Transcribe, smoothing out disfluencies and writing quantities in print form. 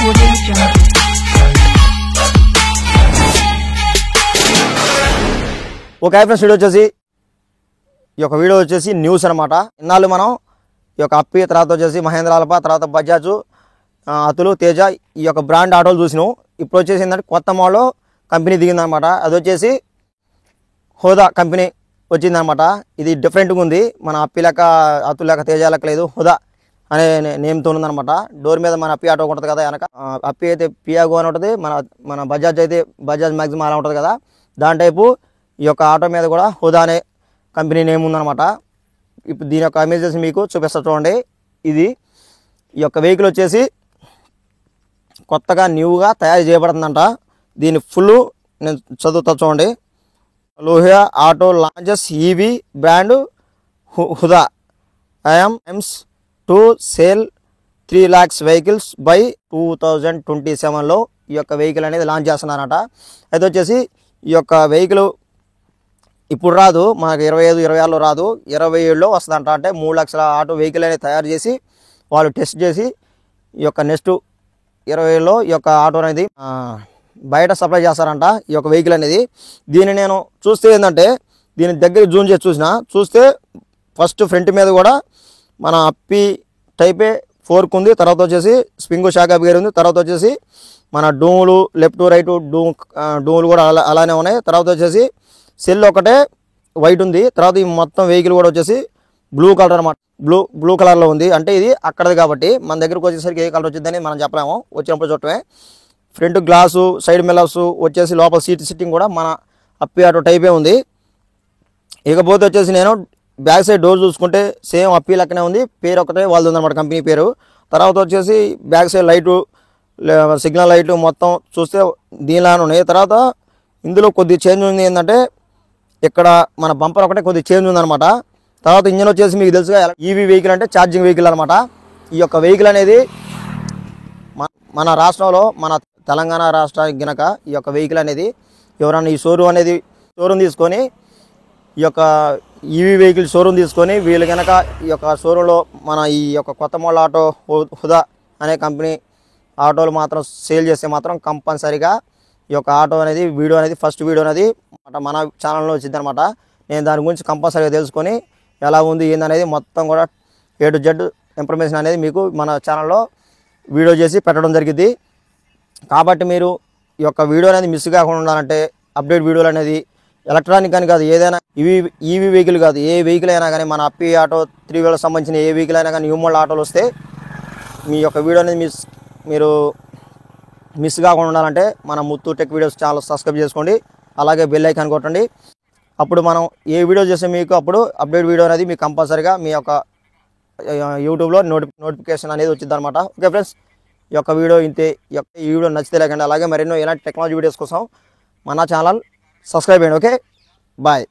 Okay friends, ఈ యొక్క video వచ్చేసి న్యూస్ అనమాట. ఇన్నాళ్ళు మనం ఈ యొక్క అప్పి, తర్వాత వచ్చేసి మహేంద్ర ఆల్ఫా, తర్వాత బజాజ్, అతులు, తేజ ఈ యొక్క బ్రాండ్ ఆటోలు చూసినాం. ఇప్పుడు వచ్చేసి ఏంటంటే కొత్త మోడల్ కంపెనీ దిగిందనమాట. అది వచ్చేసి హోదా కంపెనీ వచ్చిందనమాట. ఇది డిఫరెంట్గా ఉంది. మన అప్పి లెక్క, అతులు లెక్క, తేజ లెక్క లేదు, హోదా అనే నేమ్తో ఉందనమాట. డోర్ మీద మన అప్పి ఆటో ఉంటుంది కదా వెనక. అప్పి అయితే పియాగో అని ఉంటుంది, మన బజాజ్ అయితే బజాజ్ మ్యాక్సిమం అలా ఉంటుంది కదా, దాని టైపు ఈ యొక్క ఆటో మీద కూడా హోదా అనే కంపెనీ నేమ్ ఉందన్నమాట. ఇప్పుడు దీని యొక్క ఇమేజెస్ మీకు చూపిస్తా చూడండి. ఇది ఈ యొక్క వెహికల్ వచ్చేసి కొత్తగా న్యూగా తయారు చేయబడుతుందంట. దీని ఫుల్ నేను చదువుతా చూడండి. Lohia auto launches EV brand హుదా aims to sale 3 lakhs vehicles by 2027లో ఈ యొక్క వెహికల్ అనేది లాంచ్ చేస్తున్నారట. అయితే వచ్చేసి ఈ యొక్క వెహికల్ ఇప్పుడు రాదు, మనకు 25, 26లో రాదు, 27లో వస్తుందంట. అంటే 3 లక్షల ఆటో వెహికల్ అనేది తయారు చేసి వాళ్ళు టెస్ట్ చేసి ఈ యొక్క నెక్స్ట్ 20లో ఈ యొక్క ఆటో అనేది బయట సప్లై చేస్తారంట ఈ యొక్క వెహికల్ అనేది. దీన్ని నేను చూస్తే ఏంటంటే దీని దగ్గర జూమ్ చేసి చూస్తే ఫస్ట్ ఫ్రంట్ మీద కూడా మన అప్పి టైపే ఫోర్క్ ఉంది, తర్వాత వచ్చేసి స్ప్రింగ్ షాక్ గేర్ ఉంది, తర్వాత వచ్చేసి మన డూములు లెఫ్ట్ రైట్ డూములు కూడా అలానే ఉన్నాయి. తర్వాత వచ్చేసి సెల్ ఒకటే వైట్ ఉంది. తర్వాత ఈ మొత్తం వెహికల్ కూడా వచ్చేసి బ్లూ కలర్ అనమాట. బ్లూ కలర్లో ఉంది. అంటే ఇది అక్కడది కాబట్టి మన దగ్గరకు వచ్చేసరికి ఏ కలర్ వచ్చిందని మనం చెప్పలేము, వచ్చినప్పుడు చూడటమే. ఫ్రంట్ గ్లాసు, సైడ్ మిల్లర్స్ వచ్చేసి లోపల సిట్టింగ్ కూడా మన అప్పి ఆటో టైపే ఉంది. ఇకపోతే వచ్చేసి నేను బ్యాక్ సైడ్ డోర్ చూసుకుంటే సేమ్ అప్పి లెక్కనే ఉంది, పేరు ఒకటే వాళ్ళది ఉందన్నమాట, కంపెనీ పేరు. తర్వాత వచ్చేసి back side light, signal light మొత్తం చూస్తే దీనిలానే ఉన్నాయి. తర్వాత ఇందులో కొద్ది చేంజ్ ఉంది. ఏంటంటే ఇక్కడ మన బంపర్ ఒకటే కొద్ది చేంజ్ ఉందన్నమాట. తర్వాత ఇంజన్ వచ్చేసి మీకు తెలుసుగా ఈవీ వెహికల్ అంటే ఛార్జింగ్ వెహికల్ అనమాట. ఈ యొక్క వెహికల్ అనేది మన రాష్ట్రంలో, మన తెలంగాణ రాష్ట్రానికి గనక ఈ యొక్క వెహికల్ అనేది ఎవరన్నా ఈ షోరూమ్ తీసుకొని ఈ యొక్క ఈవీ వెహికల్ షోరూమ్ తీసుకొని వీళ్ళు కనుక ఈ యొక్క షోరూంలో మన ఈ యొక్క కొత్త మోడల్ ఆటో హుదా అనే కంపెనీ ఆటోలు మాత్రం సేల్ చేస్తే మాత్రం కంపల్సరీగా ఈ యొక్క ఆటో అనేది వీడియో అనేది ఫస్ట్ వీడియో అనేది మన ఛానల్లో వచ్చిందనమాట. నేను దాని గురించి కంపల్సరీగా తెలుసుకొని ఎలా ఉంది ఏందనేది మొత్తం కూడా A to Z ఇన్ఫర్మేషన్ అనేది మీకు మన ఛానల్లో వీడియో చేసి పెట్టడం జరిగింది. కాబట్టి మీరు ఈ యొక్క వీడియో అనేది మిస్ కాకుండా ఉండాలంటే అప్డేట్ వీడియోలు అనేది ఎలక్ట్రానిక్ అని కాదు, ఏదైనా ఈవీ వెహికల్ కాదు, ఏ వెహికల్ అయినా కానీ మన అప్పి ఆటో 3 wheelers సంబంధించిన ఏ వెహికల్ అయినా కానీ న్యూ మోడల్ ఆటోలు వస్తే మీ యొక్క వీడియో అనేది మీరు మిస్ కాకుండా ఉండాలంటే మన Muthu tech videos channel subscribe చేసుకోండి, అలాగే బెల్ ఐకాన్ కొట్టండి. అప్పుడు మనం ఏ వీడియో చేస్తే మీకు అప్పుడు అప్డేట్ వీడియో అనేది మీకు కంపల్సరీగా మీ యొక్క యూట్యూబ్లో నోటిఫికేషన్ అనేది వచ్చింది అనమాట. ఓకే ఫ్రెండ్స్, ఈ యొక్క వీడియో ఇంతే. ఈ వీడియో నచ్చితే లేకండి, అలాగే మరెన్నో ఇలాంటి టెక్నాలజీ వీడియోస్ కోసం మన ఛానల్ సబ్స్క్రైబ్ చేయండి. Okay, bye.